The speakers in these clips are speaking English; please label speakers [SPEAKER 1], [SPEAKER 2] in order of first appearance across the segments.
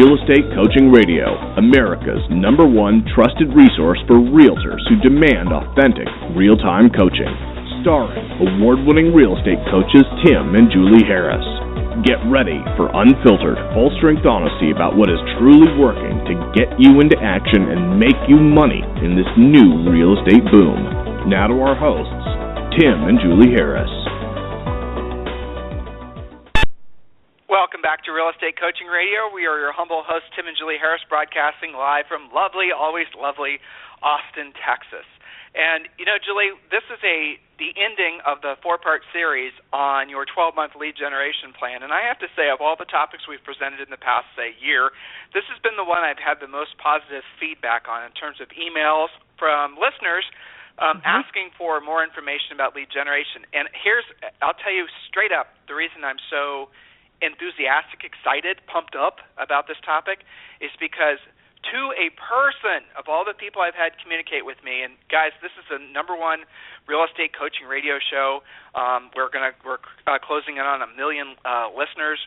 [SPEAKER 1] Real Estate Coaching Radio, America's #1 trusted resource for realtors who demand authentic, real-time coaching. Starring award-winning real estate coaches Tim and Julie Harris. Get ready for unfiltered, full-strength honesty about what is truly working to get you into action and make you money in this new real estate boom. Now to our hosts, Tim and Julie Harris.
[SPEAKER 2] Welcome back to Real Estate Coaching Radio. We are your humble hosts, Tim and Julie Harris, broadcasting live from lovely, always lovely, Austin, Texas. And, you know, Julie, this is the ending of the four-part series on your 12-month lead generation plan. And I have to say, of all the topics we've presented in the past, say, year, this has been the one I've had the most positive feedback on in terms of emails from listeners asking for more information about lead generation. And I'll tell you straight up, the reason I'm so enthusiastic, excited, pumped up about this topic is because to a person, of all the people I've had communicate with me, and guys, this is the #1 real estate coaching radio show. We're closing in on 1 million listeners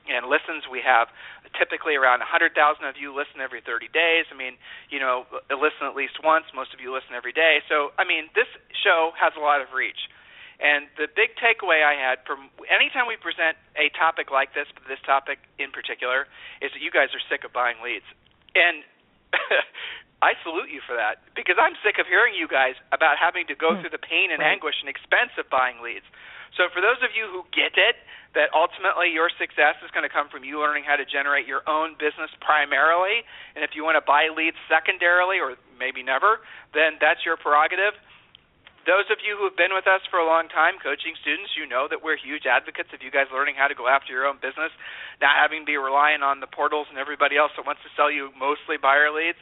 [SPEAKER 2] and listens. We have typically around 100,000 of you listen every 30 days. I mean, you know, listen at least once. Most of you listen every day. So, I mean, this show has a lot of reach. And the big takeaway I had from anytime we present a topic like this, but this topic in particular, is that you guys are sick of buying leads. And I salute you for that, because I'm sick of hearing you guys about having to go through the pain and anguish and expense of buying leads. So for those of you who get it, that ultimately your success is going to come from you learning how to generate your own business primarily, and if you want to buy leads secondarily or maybe never, then that's your prerogative. Those of you who have been with us for a long time, coaching students, you know that we're huge advocates of you guys learning how to go after your own business, not having to be relying on the portals and everybody else that wants to sell you mostly buyer leads.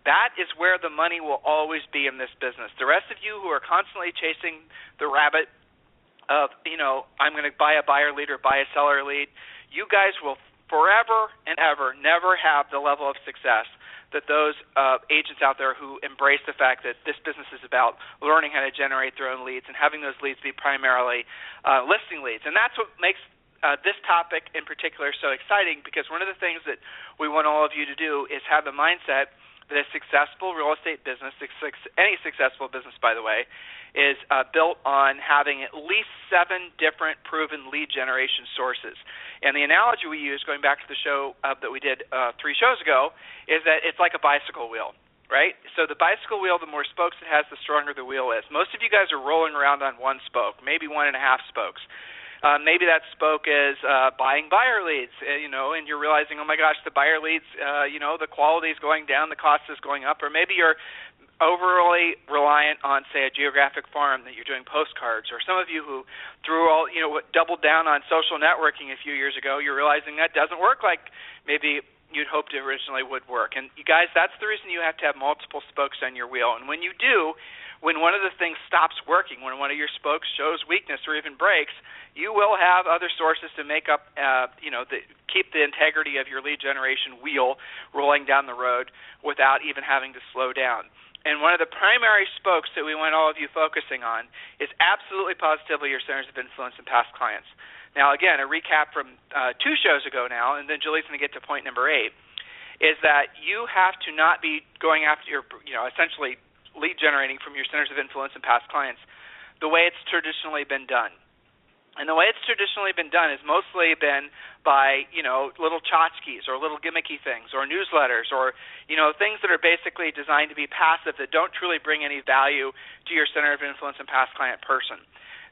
[SPEAKER 2] That is where the money will always be in this business. The rest of you who are constantly chasing the rabbit of, you know, I'm going to buy a buyer lead or buy a seller lead, you guys will forever and ever never have the level of success that those agents out there who embrace the fact that this business is about learning how to generate their own leads and having those leads be primarily listing leads. And that's what makes this topic in particular so exciting, because one of the things that we want all of you to do is have the mindset that a successful real estate business, any successful business, by the way, is built on having at least 7 different proven lead generation sources. And the analogy we use, going back to the show that we did 3 shows ago, is that it's like a bicycle wheel, right? So the bicycle wheel, the more spokes it has, the stronger the wheel is. Most of you guys are rolling around on 1 spoke, maybe 1.5 spokes. Maybe that spoke is buying buyer leads, you know, and you're realizing, oh my gosh, the buyer leads, you know, the quality is going down, the cost is going up. Or maybe you're overly reliant on, say, a geographic farm that you're doing postcards. Or some of you who doubled down on social networking a few years ago, you're realizing that doesn't work like maybe you'd hoped it originally would work. And you guys, that's the reason you have to have multiple spokes on your wheel. And when you do, when one of the things stops working, when one of your spokes shows weakness or even breaks, you will have other sources to make up, keep the integrity of your lead generation wheel rolling down the road without even having to slow down. And one of the primary spokes that we want all of you focusing on is absolutely positively your centers of influence and past clients. Now, again, a recap from 2 shows ago now, and then Julie's going to get to point number 8, is that you have to not be going after your, essentially lead generating from your centers of influence and past clients the way it's traditionally been done. And the way it's traditionally been done is mostly been by, little tchotchkes or little gimmicky things or newsletters or, things that are basically designed to be passive that don't truly bring any value to your center of influence and past client person.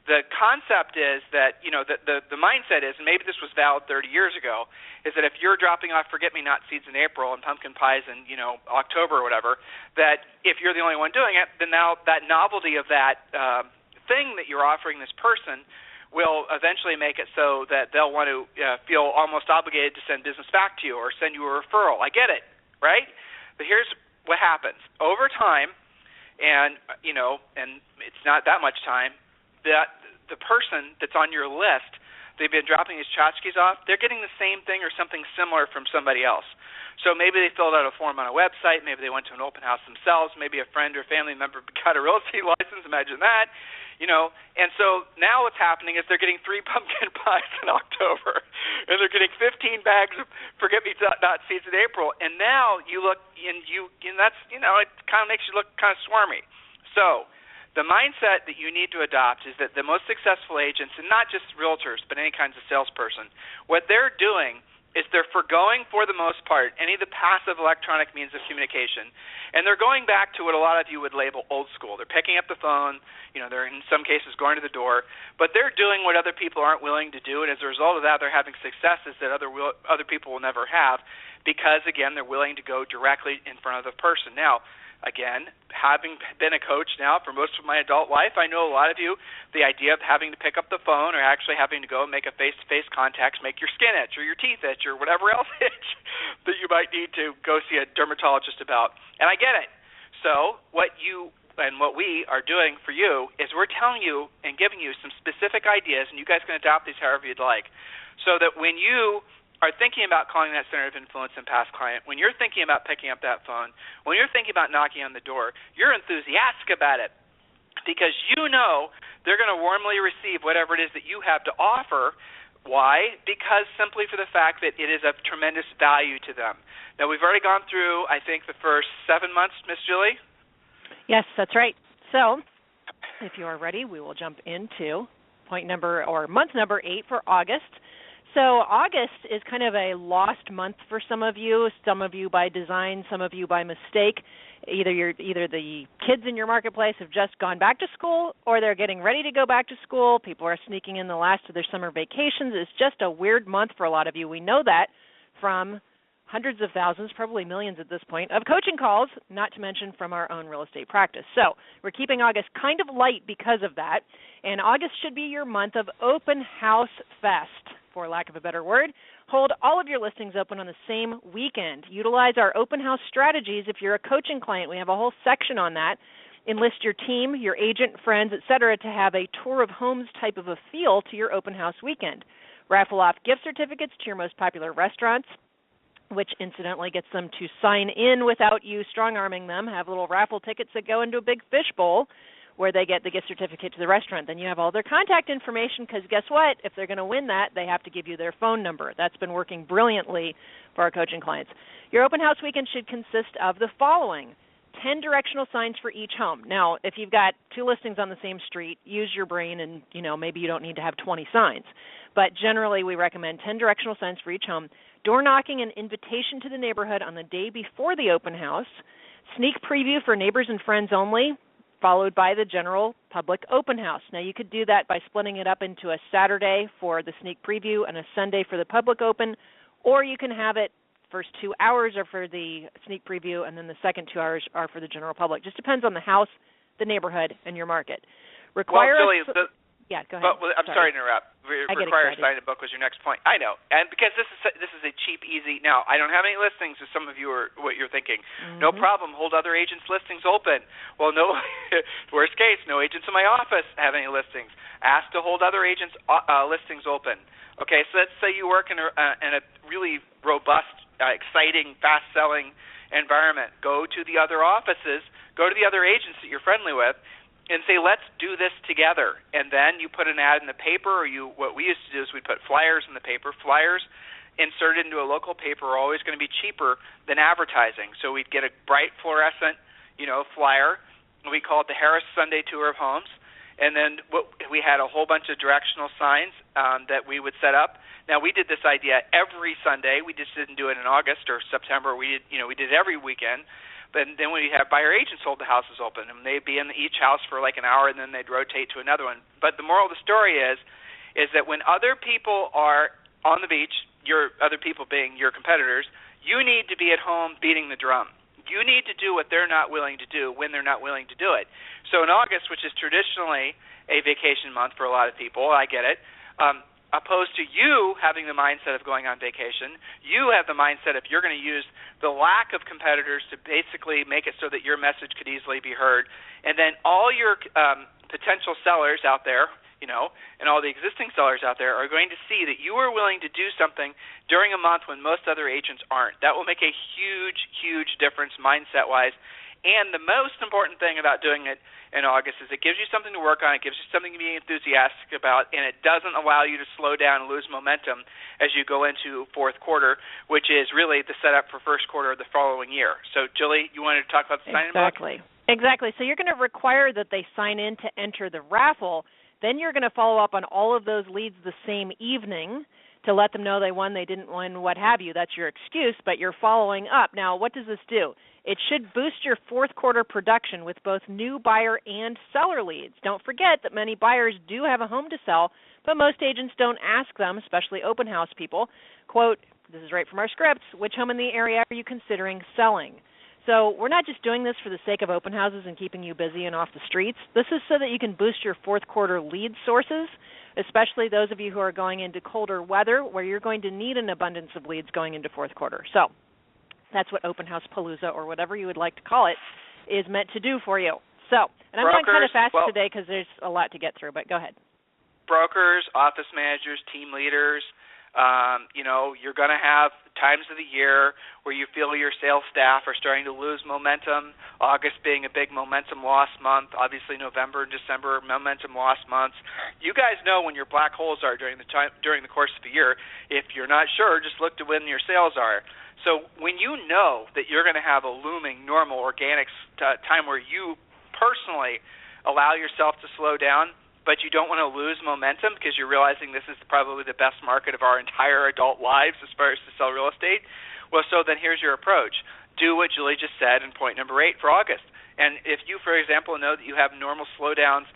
[SPEAKER 2] The concept is that, the mindset is, and maybe this was valid 30 years ago, is that if you're dropping off forget-me-not seeds in April and pumpkin pies in, October or whatever, that if you're the only one doing it, then now that novelty of that thing that you're offering this person will eventually make it so that they'll want to feel almost obligated to send business back to you or send you a referral. I get it, right? But here's what happens. Over time, and it's not that much time, that the person that's on your list, they've been dropping these tchotchkes off, they're getting the same thing or something similar from somebody else. So maybe they filled out a form on a website, maybe they went to an open house themselves, maybe a friend or family member got a real estate license, imagine that. And so now what's happening is they're getting 3 pumpkin pies in October, and they're getting 15 bags of forget-me-not seeds in April, and now you look, and that's, it kind of makes you look kind of swarmy. So the mindset that you need to adopt is that the most successful agents, and not just realtors, but any kinds of salesperson, what they're doing is they're forgoing, for the most part, any of the passive electronic means of communication, and they're going back to what a lot of you would label old school. They're picking up the phone, they're in some cases going to the door, but they're doing what other people aren't willing to do, and as a result of that, they're having successes that other people will never have because, again, they're willing to go directly in front of the person. Now, again, having been a coach now for most of my adult life, I know a lot of you, the idea of having to pick up the phone or actually having to go and make a face-to-face contact, make your skin itch or your teeth itch or whatever else itch that you might need to go see a dermatologist about. And I get it. So what we are doing for you is we're telling you and giving you some specific ideas, and you guys can adopt these however you'd like, so that when you are thinking about calling that center of influence and past client, when you're thinking about picking up that phone, when you're thinking about knocking on the door, you're enthusiastic about it because you know they're going to warmly receive whatever it is that you have to offer. Why? Because simply for the fact that it is of tremendous value to them. Now, we've already gone through, I think, the first 7 months, Miss Julie?
[SPEAKER 3] Yes, that's right. So if you are ready, we will jump into month number 8 for August. So August is kind of a lost month for some of you by design, some of you by mistake. Either the kids in your marketplace have just gone back to school or they're getting ready to go back to school. People are sneaking in the last of their summer vacations. It's just a weird month for a lot of you. We know that from hundreds of thousands, probably millions at this point, of coaching calls, not to mention from our own real estate practice. So we're keeping August kind of light because of that. And August should be your month of Open House Fest, for lack of a better word. Hold all of your listings open on the same weekend. Utilize our open house strategies. If you're a coaching client, we have a whole section on that. Enlist your team, your agent, friends, etc., to have a tour of homes type of a feel to your open house weekend. Raffle off gift certificates to your most popular restaurants, which incidentally gets them to sign in without you strong-arming them. Have little raffle tickets that go into a big fishbowl where they get the gift certificate to the restaurant. Then you have all their contact information because guess what? If they're going to win that, they have to give you their phone number. That's been working brilliantly for our coaching clients. Your open house weekend should consist of the following: 10 directional signs for each home. Now, if you've got 2 listings on the same street, use your brain and, maybe you don't need to have 20 signs. But generally, we recommend 10 directional signs for each home. Door knocking and invitation to the neighborhood on the day before the open house. Sneak preview for neighbors and friends only, followed by the general public open house. Now, you could do that by splitting it up into a Saturday for the sneak preview and a Sunday for the public open, or you can have it first 2 hours are for the sneak preview, and then the second 2 hours are for the general public. Just depends on the house, the neighborhood, and your market. Yeah, go ahead.
[SPEAKER 2] I'm sorry to interrupt. Require a signed book was your next point. I know, and because this is a cheap, easy. Now, I don't have any listings, as some of you are what you're thinking. Mm-hmm. No problem. Hold other agents' listings open. Well, no. Worst case, no agents in my office have any listings. Ask to hold other agents' listings open. Okay, so let's say you work in a really robust, exciting, fast-selling environment. Go to the other offices. Go to the other agents that you're friendly with, and say, let's do this together. And then you put an ad in the paper, or what we used to do is we put flyers in the paper. Flyers inserted into a local paper are always going to be cheaper than advertising. So we'd get a bright fluorescent, flyer. We call it the Harris Sunday Tour of Homes. And then we had a whole bunch of directional signs that we would set up. Now, we did this idea every Sunday. We just didn't do it in August or September. We did it every weekend. But then we have buyer agents hold the houses open, and they'd be in each house for like an hour, and then they'd rotate to another one. But the moral of the story is that when other people are on the beach, your other people being your competitors, you need to be at home beating the drum. You need to do what they're not willing to do when they're not willing to do it. So in August, which is traditionally a vacation month for a lot of people, I get it, opposed to you having the mindset of going on vacation, you have the mindset if you're going to use the lack of competitors to basically make it so that your message could easily be heard. And then all your potential sellers out there, and all the existing sellers out there are going to see that you are willing to do something during a month when most other agents aren't. That will make a huge, huge difference mindset-wise. And the most important thing about doing it in August is it gives you something to work on, it gives you something to be enthusiastic about, and it doesn't allow you to slow down and lose momentum as you go into fourth quarter, which is really the setup for first quarter of the following year. So, Julie, you wanted to talk about the sign-in box?
[SPEAKER 3] Exactly. So you're going to require that they sign in to enter the raffle. Then you're going to follow up on all of those leads the same evening to let them know they won, they didn't win, what have you. That's your excuse, but you're following up. Now, what does this do? It should boost your fourth quarter production with both new buyer and seller leads. Don't forget that many buyers do have a home to sell, but most agents don't ask them, especially open house people, quote, this is right from our scripts, which home in the area are you considering selling? So we're not just doing this for the sake of open houses and keeping you busy and off the streets. This is so that you can boost your fourth quarter lead sources, especially those of you who are going into colder weather where you're going to need an abundance of leads going into fourth quarter. So that's what Open House Palooza, or whatever you would like to call it, is meant to do for you. So, and I'm going kind of fast today because there's a lot to get through, but go ahead.
[SPEAKER 2] Brokers, office managers, team leaders, you're going to have times of the year where you feel your sales staff are starting to lose momentum, August being a big momentum loss month, obviously November and December momentum loss months. You guys know when your black holes are during the course of the year. If you're not sure, just look to when your sales are. So when you know that you're going to have a looming, normal, organic time where you personally allow yourself to slow down, but you don't want to lose momentum because you're realizing this is probably the best market of our entire adult lives as far as to sell real estate, well, so then here's your approach. Do what Julie just said in point number 8 for August. And if you, for example, know that you have normal slowdowns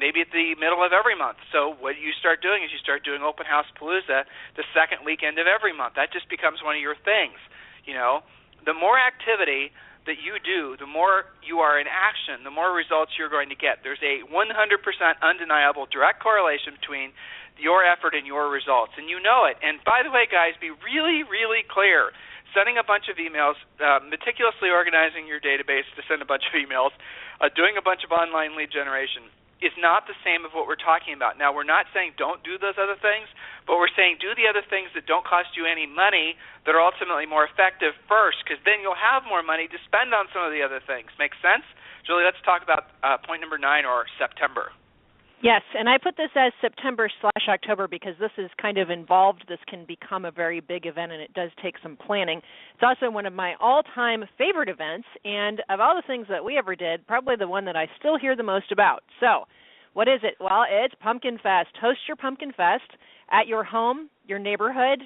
[SPEAKER 2] maybe at the middle of every month, so what you start doing is you start doing Open House Palooza the second weekend of every month. That just becomes one of your things. The more activity that you do, the more you are in action, the more results you're going to get. There's a 100% undeniable direct correlation between your effort and your results, and you know it. And by the way, guys, be really, really clear. Sending a bunch of emails, meticulously organizing your database to send a bunch of emails, doing a bunch of online lead generation is not the same of what we're talking about. Now, we're not saying don't do those other things, but we're saying do the other things that don't cost you any money that are ultimately more effective first, because then you'll have more money to spend on some of the other things. Make sense? Julie, let's talk about point number 9, or September.
[SPEAKER 3] Yes, and I put this as September/October because this is kind of involved. This can become a very big event, and it does take some planning. It's also one of my all-time favorite events, and of all the things that we ever did, probably the one that I still hear the most about. So what is it? Well, it's Pumpkin Fest. Host your Pumpkin Fest at your home, your neighborhood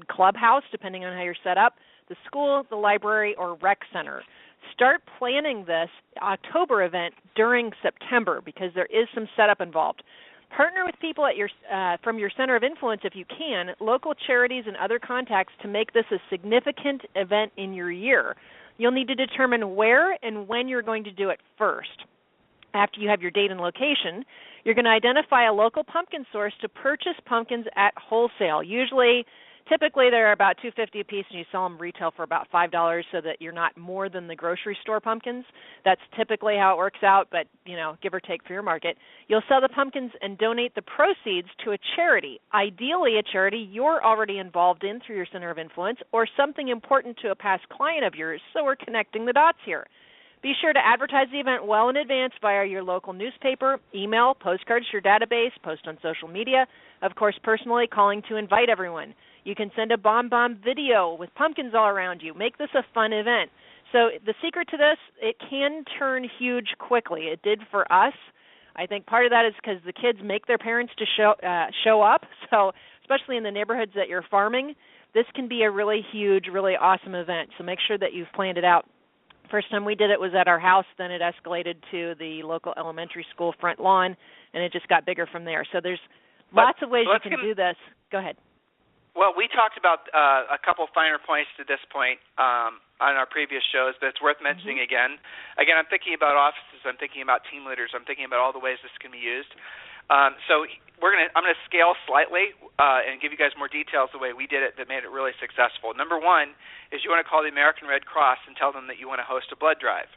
[SPEAKER 3] clubhouse, depending on how you're set up, the school, the library, or rec center. Start planning this October event during September because there is some setup involved. Partner with people at from your center of influence if you can, local charities and other contacts to make this a significant event in your year. You'll need to determine where and when you're going to do it first. After you have your date and location, you're going to identify a local pumpkin source to purchase pumpkins at wholesale. Typically, they're about $2.50 a piece, and you sell them retail for about $5 so that you're not more than the grocery store pumpkins. That's typically how it works out, but, give or take for your market. You'll sell the pumpkins and donate the proceeds to a charity, ideally a charity you're already involved in through your center of influence, or something important to a past client of yours, so we're connecting the dots here. Be sure to advertise the event well in advance via your local newspaper, email, postcards to your database, post on social media, of course personally calling to invite everyone. You can send a bomb video with pumpkins all around you. Make this a fun event. So the secret to this, it can turn huge quickly. It did for us. I think part of that is because the kids make their parents to show up. So especially in the neighborhoods that you're farming, this can be a really huge, really awesome event. So make sure that you've planned it out. First time we did it was at our house. Then it escalated to the local elementary school front lawn, and it just got bigger from there. So there's lots of ways you can do this. Go ahead.
[SPEAKER 2] Well, we talked about a couple finer points to this point on our previous shows, but it's worth mentioning again. Again, I'm thinking about offices. I'm thinking about team leaders. I'm thinking about all the ways this can be used. So I'm going to scale slightly and give you guys more details the way we did it that made it really successful. Number 1 is you want to call the American Red Cross and tell them that you want to host a blood drive.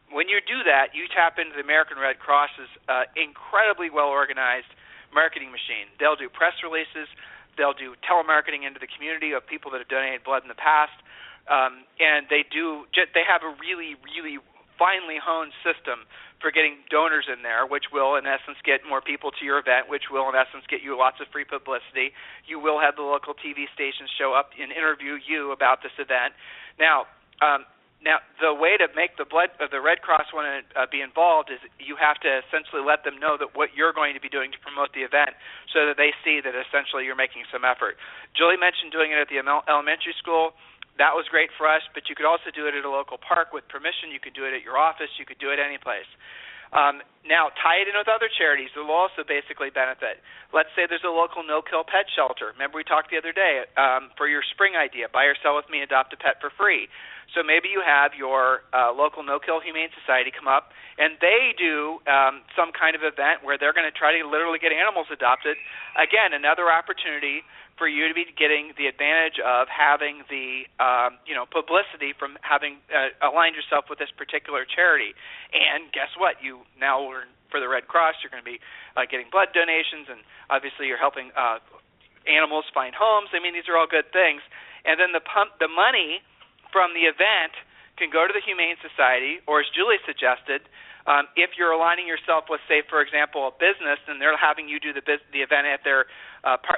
[SPEAKER 2] When you do that, you tap into the American Red Cross's incredibly well-organized marketing machine. They'll do press releases. They'll do telemarketing into the community of people that have donated blood in the past. and they have a really, really finely honed system for getting donors in there, which will, in essence, get more people to your event, which will, in essence, get you lots of free publicity. You will have the local TV stations show up and interview you about this event. Now, the way to make the Red Cross want to be involved is you have to essentially let them know that what you're going to be doing to promote the event, so that they see that essentially you're making some effort. Julie mentioned doing it at the elementary school. That was great for us, but you could also do it at a local park with permission. You could do it at your office. You could do it any place. Now, tie it in with other charities that will also basically benefit. Let's say there's a local no-kill pet shelter. Remember we talked the other day for your spring idea, buy or sell with me, adopt a pet for free. So maybe you have your local no-kill humane society come up, and they do some kind of event where they're going to try to literally get animals adopted. Again, another opportunity for you to be getting the advantage of having the publicity from having aligned yourself with this particular charity. And guess what? You now learn for the Red Cross, you're going to be getting blood donations, and obviously you're helping animals find homes. I mean, these are all good things. And then the money from the event can go to the Humane Society, or as Julie suggested, if you're aligning yourself with, say, for example, a business, and they're having you do the event at their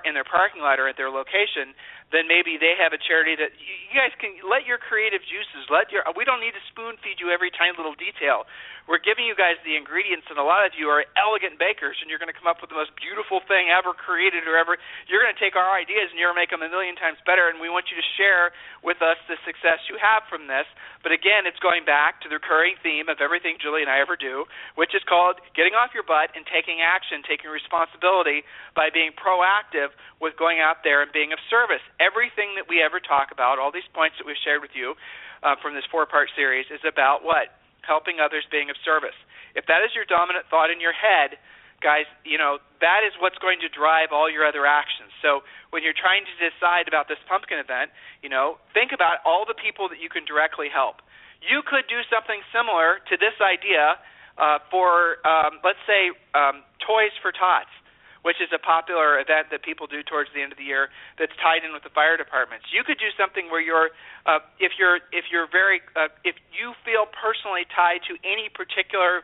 [SPEAKER 2] in their parking lot or at their location, then maybe they have a charity that you guys can let your creative juices. We don't need to spoon feed you every tiny little detail. We're giving you guys the ingredients, and a lot of you are elegant bakers, and you're going to come up with the most beautiful thing ever created or ever. You're going to take our ideas and you're going to make them a million times better, and we want you to share with us the success you have from this. But again, it's going back to the recurring theme of everything Julie and I ever do, which is called getting off your butt and taking action, taking responsibility by being proactive with going out there and being of service. Everything that we ever talk about, all these points that we've shared with you from this 4-part series, is about what? Helping others, being of service. If that is your dominant thought in your head, guys, that is what's going to drive all your other actions. So when you're trying to decide about this pumpkin event, think about all the people that you can directly help. You could do something similar to this idea for, let's say, Toys for Tots, which is a popular event that people do towards the end of the year that's tied in with the fire departments. You could do something where if you feel personally tied to any particular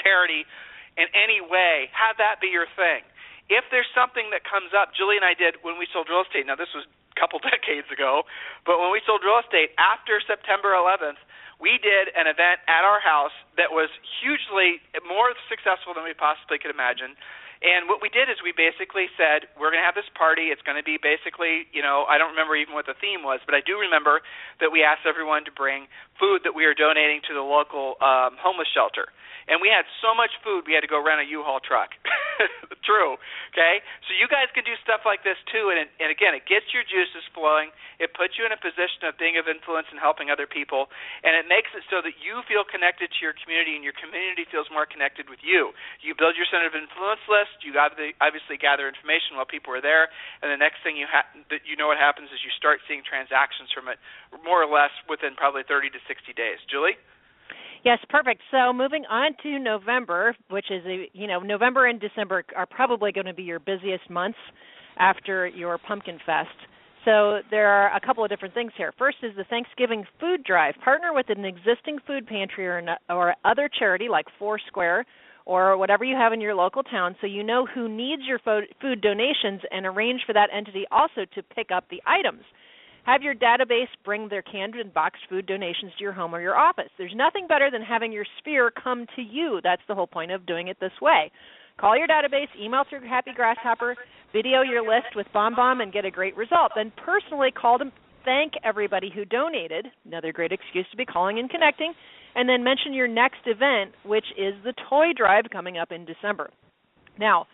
[SPEAKER 2] charity in any way, have that be your thing. If there's something that comes up, Julie and I did when we sold real estate. Now, this was a couple decades ago, but when we sold real estate after September 11th, we did an event at our house that was hugely more successful than we possibly could imagine. And what we did is we basically said, we're going to have this party. It's going to be basically, I don't remember even what the theme was, but I do remember that we asked everyone to bring food that we are donating to the local homeless shelter. And we had so much food, we had to go rent a U-Haul truck. True, okay? So you guys can do stuff like this, too. And again, it gets your juices flowing. It puts you in a position of being of influence and helping other people. And it makes it so that you feel connected to your community, and your community feels more connected with you. You build your center of influence list. You obviously gather information while people are there. And the next thing what happens is you start seeing transactions from it more or less within probably 30 to 60 days. Julie?
[SPEAKER 3] Yes, perfect. So moving on to November, which is, November and December are probably going to be your busiest months after your Pumpkin Fest. So there are a couple of different things here. First is the Thanksgiving food drive. Partner with an existing food pantry or other charity like Foursquare or whatever you have in your local town, so you know who needs your food donations, and arrange for that entity also to pick up the items. Have your database bring their canned and boxed food donations to your home or your office. There's nothing better than having your sphere come to you. That's the whole point of doing it this way. Call your database, email through Happy Grasshopper, video your list with BombBomb, and get a great result. Then personally call them, thank everybody who donated, another great excuse to be calling and connecting, and then mention your next event, which is the toy drive coming up in December. Now,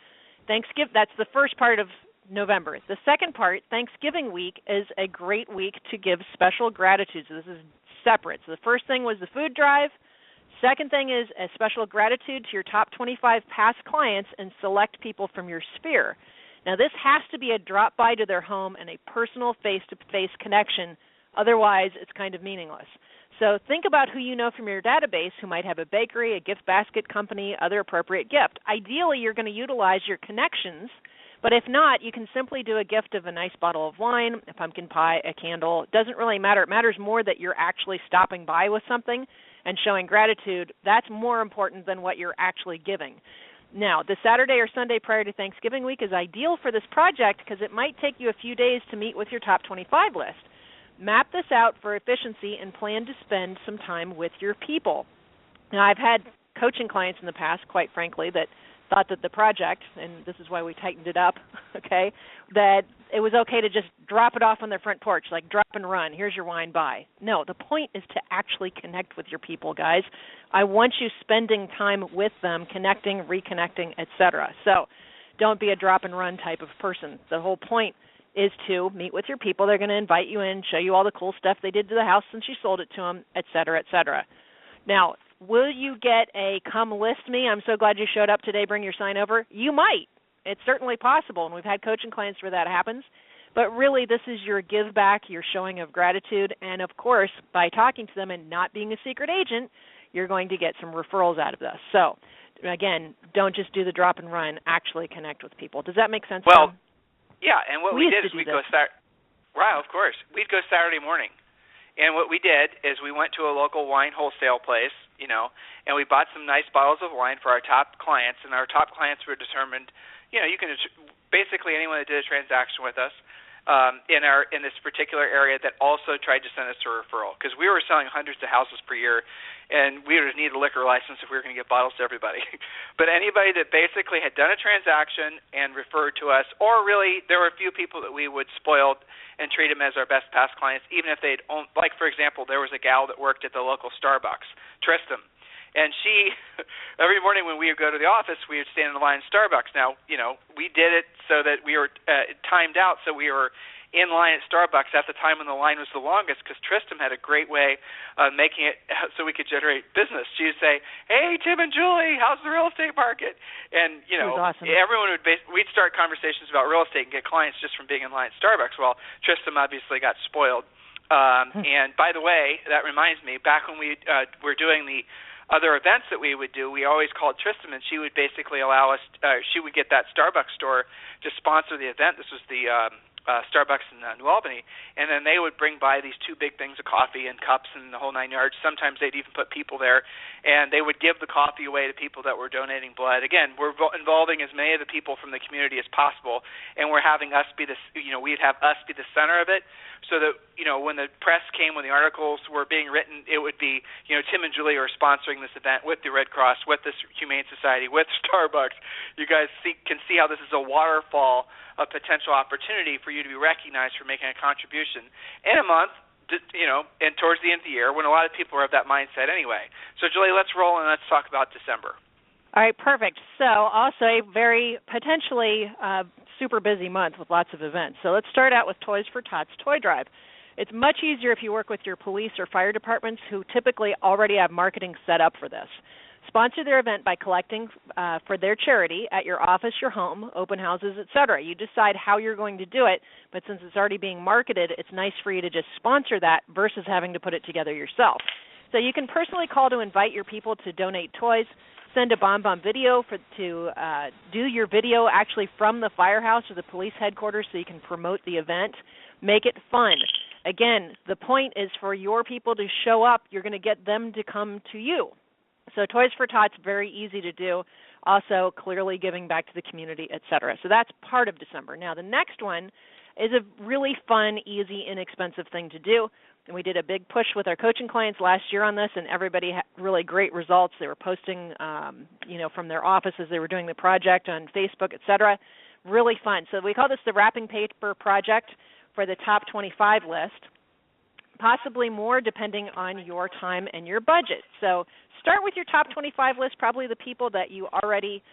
[SPEAKER 3] Thanksgiving, that's the first part of November. The second part, Thanksgiving week, is a great week to give special gratitude. So this is separate. So the first thing was the food drive. Second thing is a special gratitude to your top 25 past clients and select people from your sphere. Now this has to be a drop by to their home and a personal face-to-face connection. Otherwise, it's kind of meaningless. So think about who you know from your database who might have a bakery, a gift basket company, other appropriate gift. Ideally, you're going to utilize your connections But if not, you can simply do a gift of a nice bottle of wine, a pumpkin pie, a candle. It doesn't really matter. It matters more that you're actually stopping by with something and showing gratitude. That's more important than what you're actually giving. Now, the Saturday or Sunday prior to Thanksgiving week is ideal for this project because it might take you a few days to meet with your top 25 list. Map this out for efficiency and plan to spend some time with your people. Now, I've had coaching clients in the past, quite frankly, that thought that the project, and this is why we tightened it up, okay, that it was okay to just drop it off on their front porch, like drop and run. Here's your wine, bye. No, the point is to actually connect with your people, guys. I want you spending time with them, connecting, reconnecting, etc. So don't be a drop and run type of person. The whole point is to meet with your people. They're going to invite you in, show you all the cool stuff they did to the house since you sold it to them, etc., etc. Now, will you get a come list me? I'm so glad you showed up today. Bring your sign over. You might. It's certainly possible, and we've had coaching clients where that happens. But really, this is your give back, your showing of gratitude, and of course, by talking to them and not being a secret agent, you're going to get some referrals out of this. So, again, don't just do the drop and run. Actually connect with people. Does that make sense?
[SPEAKER 2] Well,
[SPEAKER 3] Tom?
[SPEAKER 2] Yeah, and what we did is we'd go Wow, of course. We'd go Saturday morning. And what we did is we went to a local wine wholesale place, and we bought some nice bottles of wine for our top clients. And our top clients were determined, you can basically anyone that did a transaction with us in this particular area that also tried to send us a referral, because we were selling hundreds of houses per year, and we would need a liquor license if we were going to get bottles to everybody. But anybody that basically had done a transaction and referred to us, or really there were a few people that we would spoil and treat them as our best past clients, even if they'd owned, like, for example, there was a gal that worked at the local Starbucks, Tristan, and she, every morning when we would go to the office, we would stand in the line at Starbucks. Now, we did it so that we were timed out, so we were in line at Starbucks at the time when the line was the longest, because Tristan had a great way of making it so we could generate business. She would say, "Hey, Tim and Julie, how's the real estate market?" And,
[SPEAKER 3] awesome.
[SPEAKER 2] everyone we'd start conversations about real estate and get clients just from being in line at Starbucks. Well, Tristan obviously got spoiled. And by the way, that reminds me, back when we were doing the other events that we would do, we always called Tristan, and she would basically allow us, she would get that Starbucks store to sponsor the event. This was the Starbucks in New Albany, and then they would bring by these two big things of coffee and cups and the whole 9 yards. Sometimes they'd even put people there, and they would give the coffee away to people that were donating blood. Again, we're involving as many of the people from the community as possible, and we're having us be we'd have us be the center of it, so that, when the press came, when the articles were being written, it would be, Tim and Julie are sponsoring this event with the Red Cross, with the Humane Society, with Starbucks. You guys can see how this is a waterfall of potential opportunity for you to be recognized for making a contribution in a month, and towards the end of the year when a lot of people are of that mindset anyway. So, Julie, let's roll and let's talk about December.
[SPEAKER 3] All right, perfect. So also a very potentially super busy month with lots of events. So let's start out with Toys for Tots Toy Drive. It's much easier if you work with your police or fire departments who typically already have marketing set up for this. Sponsor their event by collecting for their charity at your office, your home, open houses, etc. You decide how you're going to do it, but since it's already being marketed, it's nice for you to just sponsor that versus having to put it together yourself. So you can personally call to invite your people to donate toys. Send a bomb video to do your video actually from the firehouse or the police headquarters so you can promote the event. Make it fun. Again, the point is for your people to show up. You're going to get them to come to you. So Toys for Tots, very easy to do. Also, clearly giving back to the community, etc. So that's part of December. Now, the next one is a really fun, easy, inexpensive thing to do. And we did a big push with our coaching clients last year on this, and everybody had really great results. They were posting, from their offices. They were doing the project on Facebook, etc. Really fun. So we call this the wrapping paper project for the top 25 list, possibly more depending on your time and your budget. So start with your top 25 list, probably the people that you already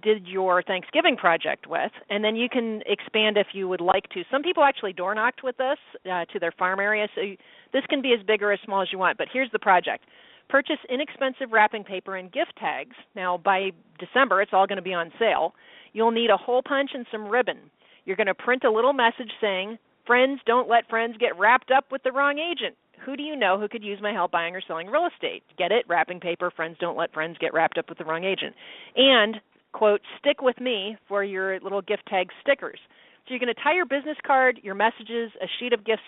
[SPEAKER 3] did your Thanksgiving project with, and then you can expand if you would like to. Some people actually door knocked with this to their farm area, so this can be as big or as small as you want, but here's the project. Purchase inexpensive wrapping paper and gift tags. Now, by December, it's all going to be on sale. You'll need a hole punch and some ribbon. You're going to print a little message saying, "Friends, don't let friends get wrapped up with the wrong agent. Who do you know who could use my help buying or selling real estate?" Get it? Wrapping paper, friends don't let friends get wrapped up with the wrong agent. And quote, stick with me for your little gift tag stickers. So you're going to tie your business card, your messages, a sheet of gift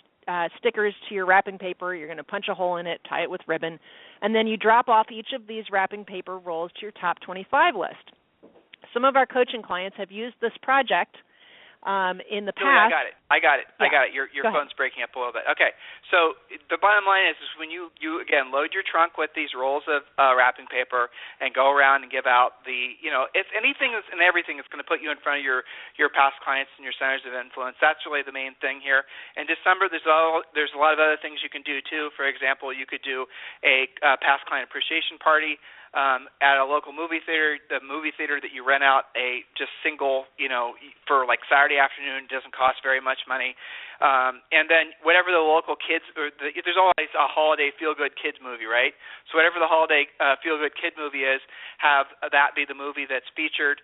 [SPEAKER 3] stickers to your wrapping paper. You're going to punch a hole in it, tie it with ribbon, and then you drop off each of these wrapping paper rolls to your top 25 list. Some of our coaching clients have used this project in the past.
[SPEAKER 2] I got it.
[SPEAKER 3] Yeah.
[SPEAKER 2] Your phone's breaking up a little bit. Okay, so the bottom line is when you again load your trunk with these rolls of wrapping paper and go around and give out if anything and everything is going to put you in front of your past clients and your centers of influence. That's really the main thing here. In December, there's a lot of other things you can do too. For example, you could do a past client appreciation party. At a local movie theater, the movie theater that you rent out a just single, for like Saturday afternoon, doesn't cost very much money. And then whatever the local kids, there's always a holiday feel-good kids movie, right? So whatever the holiday feel-good kid movie is, have that be the movie that's featured.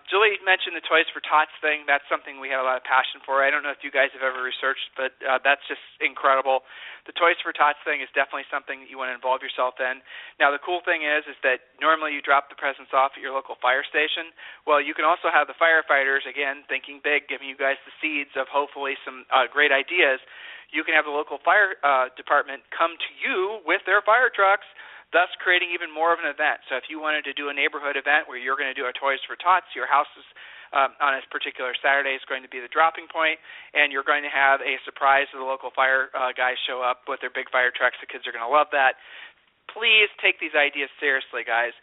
[SPEAKER 2] Julie mentioned the Toys for Tots thing. That's something we have a lot of passion for. I don't know if you guys have ever researched, but that's just incredible. The Toys for Tots thing is definitely something that you want to involve yourself in. Now, the cool thing is that normally you drop the presents off at your local fire station. Well, you can also have the firefighters, again, thinking big, giving you guys the seeds of hopefully some great ideas. You can have the local fire department come to you with their fire trucks, thus creating even more of an event. So if you wanted to do a neighborhood event where you're going to do a Toys for Tots, your house is on a particular Saturday is going to be the dropping point, and you're going to have a surprise of the local fire guys show up with their big fire trucks. The kids are going to love that. Please take these ideas seriously, guys.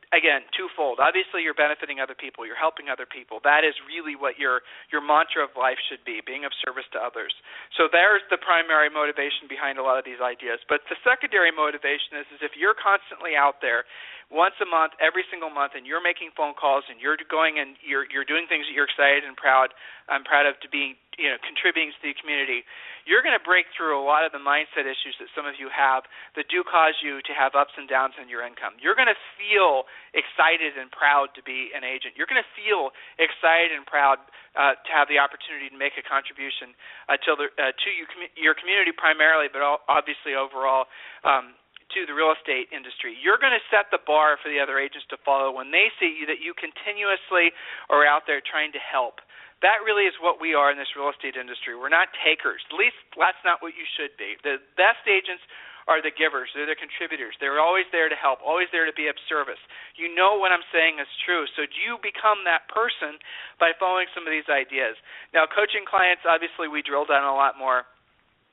[SPEAKER 2] Again, twofold. Obviously, you're benefiting other people. You're helping other people. That is really what your mantra of life should be, being of service to others. So there's the primary motivation behind a lot of these ideas. But the secondary motivation is if you're constantly out there once a month, every single month, and you're making phone calls and you're going and you're doing things that you're excited and proud of to be contributing to the community, you're going to break through a lot of the mindset issues that some of you have that do cause you to have ups and downs in your income. You're going to feel excited and proud to be an agent. You're going to feel excited and proud to have the opportunity to make a contribution to your community primarily, but obviously overall to the real estate industry. You're going to set the bar for the other agents to follow when they see that you continuously are out there trying to help. That really is what we are in this real estate industry. We're not takers. At least that's not what you should be. The best agents are the givers. They're the contributors. They're always there to help, always there to be of service. You know what I'm saying is true. So do you become that person by following some of these ideas? Now, coaching clients, obviously we drill down a lot more,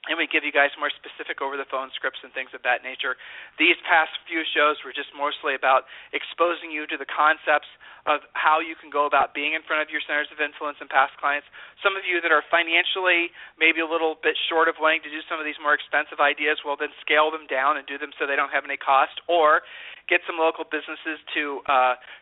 [SPEAKER 2] and we give you guys more specific over-the-phone scripts and things of that nature. These past few shows were just mostly about exposing you to the concepts of how you can go about being in front of your centers of influence and past clients. Some of you that are financially maybe a little bit short of wanting to do some of these more expensive ideas, well, then scale them down and do them so they don't have any cost, or get some local businesses to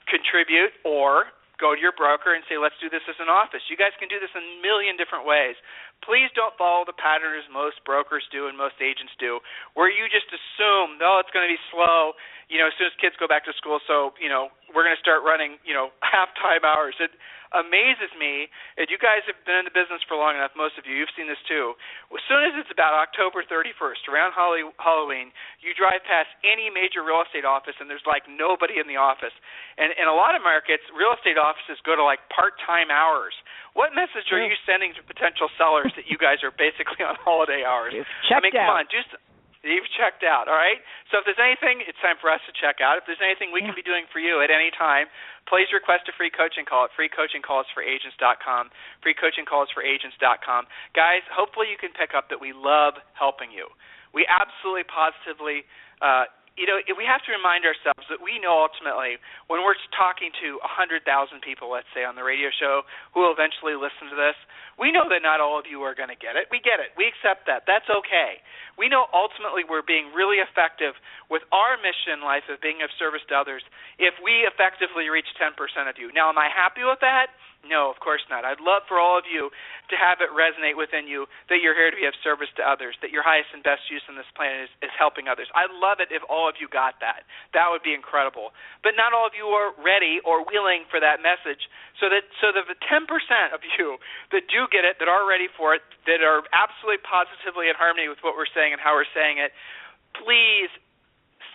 [SPEAKER 2] contribute, or go to your broker and say, let's do this as an office. You guys can do this in a million different ways. Please don't follow the pattern as most brokers do and most agents do, where you just assume, it's going to be slow, as soon as kids go back to school, so, we're going to start running, half-time hours. It amazes me, and you guys have been in the business for long enough, most of you, you've seen this too. As soon as it's about October 31st, around Halloween, you drive past any major real estate office, and there's like nobody in the office. And in a lot of markets, real estate offices go to like part-time hours. What message are you sending to potential sellers that you guys are basically on holiday hours?
[SPEAKER 3] Come
[SPEAKER 2] on, you've checked out, all right? So if there's anything, it's time for us to check out. If there's anything we can be doing for you at any time, please request a free coaching call at freecoachingcallsforagents.com, freecoachingcallsforagents.com. Guys, hopefully you can pick up that we love helping you. We absolutely, positively, we have to remind ourselves that we know ultimately when we're talking to 100,000 people, let's say, on the radio show who will eventually listen to this, we know that not all of you are going to get it. We get it. We accept that. That's okay. We know ultimately we're being really effective with our mission in life of being of service to others if we effectively reach 10% of you. Now, am I happy with that? No, of course not. I'd love for all of you to have it resonate within you that you're here to be of service to others, that your highest and best use on this planet is helping others. I'd love it if all of you got that. That would be incredible. But not all of you are ready or willing for that message. So that the 10% of you that do get it, that are ready for it, that are absolutely positively in harmony with what we're saying and how we're saying it, please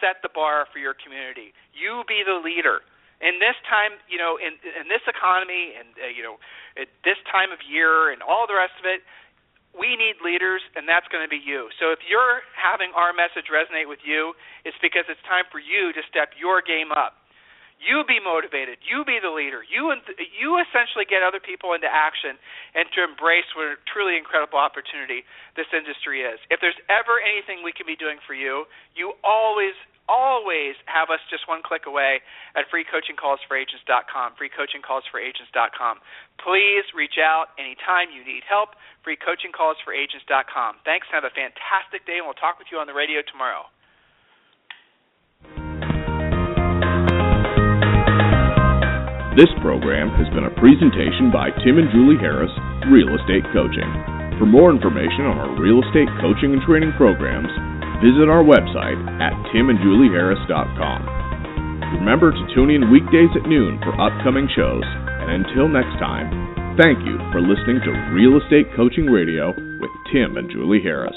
[SPEAKER 2] set the bar for your community. You be the leader. In this time, in this economy, and at this time of year, and all the rest of it, we need leaders, and that's going to be you. So if you're having our message resonate with you, it's because it's time for you to step your game up. You be motivated. You be the leader. You essentially get other people into action and to embrace what a truly incredible opportunity this industry is. If there's ever anything we can be doing for you, you always have us just one click away at freecoachingcallsforagents.com, freecoachingcallsforagents.com. Please reach out anytime you need help, freecoachingcallsforagents.com. Thanks, and have a fantastic day, and we'll talk with you on the radio tomorrow.
[SPEAKER 1] This program has been a presentation by Tim and Julie Harris, Real Estate Coaching. For more information on our real estate coaching and training programs, visit our website at timandjulieharris.com. Remember to tune in weekdays at noon for upcoming shows, and until next time, thank you for listening to Real Estate Coaching Radio with Tim and Julie Harris.